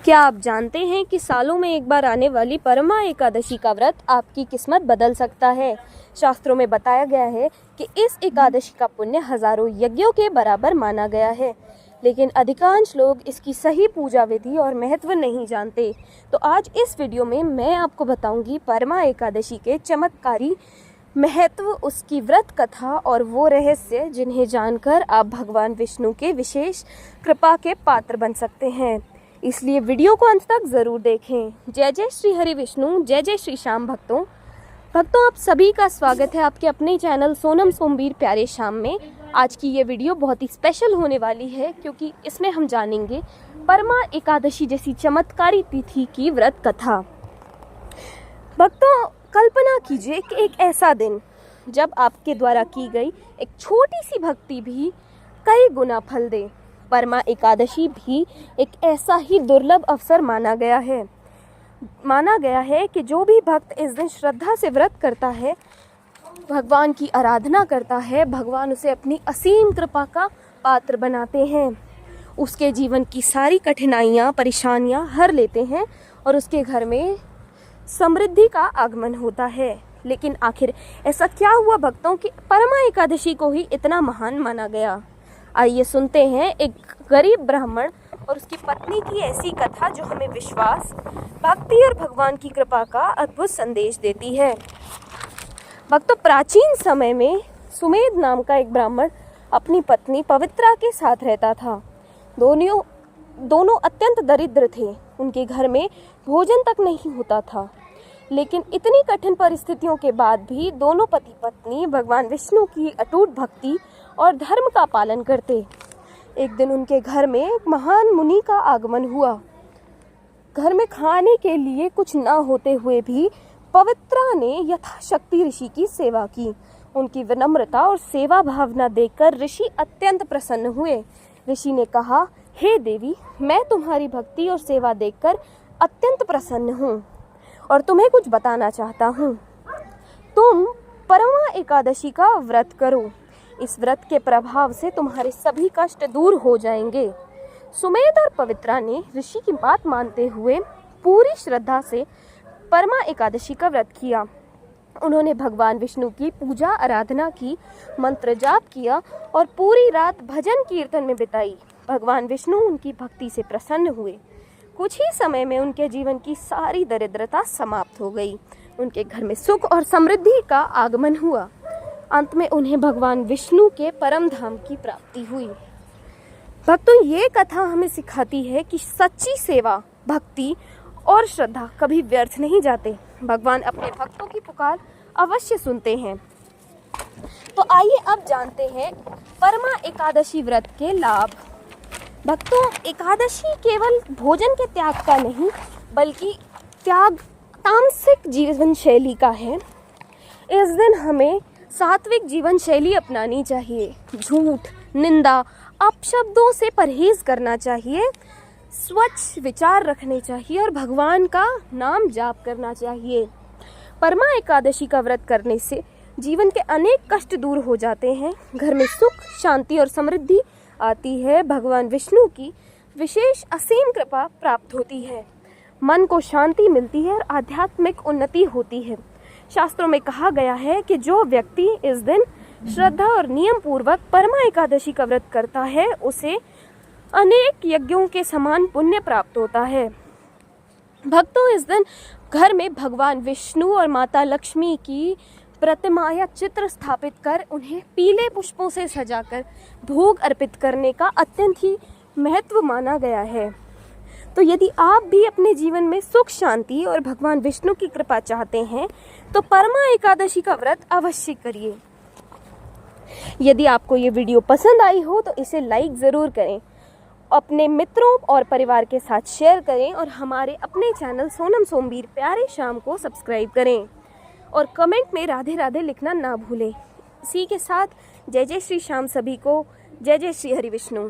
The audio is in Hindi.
क्या आप जानते हैं कि सालों में एक बार आने वाली परमा एकादशी का व्रत आपकी किस्मत बदल सकता है। शास्त्रों में बताया गया है कि इस एकादशी का पुण्य हजारों यज्ञों के बराबर माना गया है, लेकिन अधिकांश लोग इसकी सही पूजा विधि और महत्व नहीं जानते। तो आज इस वीडियो में मैं आपको बताऊंगी परमा एकादशी के चमत्कारी महत्व, उसकी व्रत कथा और वो रहस्य जिन्हें जानकर आप भगवान विष्णु के विशेष कृपा के पात्र बन सकते हैं। इसलिए वीडियो को अंत तक ज़रूर देखें। जय जय श्री हरि विष्णु, जय जय श्री श्याम। भक्तों आप सभी का स्वागत है आपके अपने चैनल सोनम सोमवीर प्यारे श्याम में। आज की ये वीडियो बहुत ही स्पेशल होने वाली है, क्योंकि इसमें हम जानेंगे परमा एकादशी जैसी चमत्कारी तिथि की व्रत कथा। भक्तों, कल्पना कीजिए कि एक ऐसा दिन जब आपके द्वारा की गई एक छोटी सी भक्ति भी कई गुना फल दे। परमा एकादशी भी एक ऐसा ही दुर्लभ अवसर माना गया है कि जो भी भक्त इस दिन श्रद्धा से व्रत करता है, भगवान की आराधना करता है, भगवान उसे अपनी असीम कृपा का पात्र बनाते हैं। उसके जीवन की सारी कठिनाइयाँ, परेशानियाँ हर लेते हैं और उसके घर में समृद्धि का आगमन होता है। लेकिन आखिर ऐसा क्या हुआ भक्तों कि परमा एकादशी को ही इतना महान माना गया? आइए सुनते हैं एक गरीब ब्राह्मण और उसकी पत्नी की ऐसी कथा जो हमें विश्वास, भक्ति और भगवान की कृपा का अद्भुत संदेश देती है। भक्तों, प्राचीन समय में सुमेध नाम का एक ब्राह्मण अपनी पत्नी पवित्रा के साथ रहता था। दोनों अत्यंत दरिद्र थे। उनके घर में भोजन तक नहीं होता था, लेकिन इतनी कठिन परिस्थितियों के बाद भी दोनों पति पत्नी भगवान विष्णु की अटूट भक्ति और धर्म का पालन करते। एक दिन उनके घर में एक महान मुनि का आगमन हुआ। घर में खाने के लिए कुछ न होते हुए भी पवित्रा ने यथाशक्ति ऋषि की सेवा की। उनकी विनम्रता और सेवा भावना देखकर ऋषि अत्यंत प्रसन्न हुए। ऋषि ने कहा, हे देवी, मैं तुम्हारी भक्ति और सेवा देखकर अत्यंत प्रसन्न हूँ और तुम्हें कुछ बताना चाहता हूँ। तुम परमा एकादशी का व्रत करो। इस व्रत के प्रभाव से तुम्हारे सभी कष्ट दूर हो जाएंगे। सुमेध और पवित्रा ने ऋषि की बात मानते हुए पूरी श्रद्धा से परमा एकादशी का व्रत किया। उन्होंने भगवान विष्णु की पूजा आराधना की, मंत्र जाप किया और पूरी रात भजन कीर्तन में बिताई। भगवान विष्णु उनकी भक्ति से प्रसन्न हुए। कुछ ही समय में उनके जीवन की सारी दरिद्रता समाप्त हो गई। उनके घर में सुख और समृद्धि का आगमन हुआ। अंत में उन्हें भगवान विष्णु के परम धाम की प्राप्ति हुई। भक्तों, ये कथा हमें सिखाती है कि सच्ची सेवा, भक्ति और श्रद्धा कभी व्यर्थ नहीं जाते। भगवान अपने भक्तों की पुकार अवश्य सुनते हैं। तो आइए अब जानते हैं परमा एकादशी व्रत के लाभ। भक्तों, एकादशी केवल भोजन के त्याग का नहीं, बल्कि त्याग तामसिक जीवन शैली का है। इस दिन हमें सात्विक जीवन शैली अपनानी चाहिए। झूठ, निंदा, अपशब्दों से परहेज करना चाहिए। स्वच्छ विचार रखने चाहिए और भगवान का नाम जाप करना चाहिए। परमा एकादशी का व्रत करने से जीवन के अनेक कष्ट दूर हो जाते हैं। घर में सुख, शांति और समृद्धि आती है। भगवान विष्णु की विशेष असीम कृपा प्राप्त होती है। मन को शांति मिलती है और आध्यात्मिक उन्नति होती है। शास्त्रों में कहा गया है कि जो व्यक्ति इस दिन श्रद्धा और नियम पूर्वक परमा एकादशी का व्रत करता है, उसे अनेक यज्ञों के समान पुण्य प्राप्त होता है। भक्तों, इस दिन घर में भगवान विष्णु और माता लक्ष्मी की प्रतिमा या चित्र स्थापित कर उन्हें पीले पुष्पों से सजाकर भोग अर्पित करने का अत्यंत ही महत्व माना गया है। तो यदि आप भी अपने जीवन में सुख, शांति और भगवान विष्णु की कृपा चाहते हैं, तो परमा एकादशी का व्रत अवश्य करिए। यदि आपको ये वीडियो पसंद आई हो तो इसे लाइक ज़रूर करें, अपने मित्रों और परिवार के साथ शेयर करें और हमारे अपने चैनल सोनम सोमवीर प्यारे श्याम को सब्सक्राइब करें और कमेंट में राधे राधे लिखना ना भूलें। इसी के साथ जय जय श्री श्याम सभी को। जय जय श्री हरि विष्णु।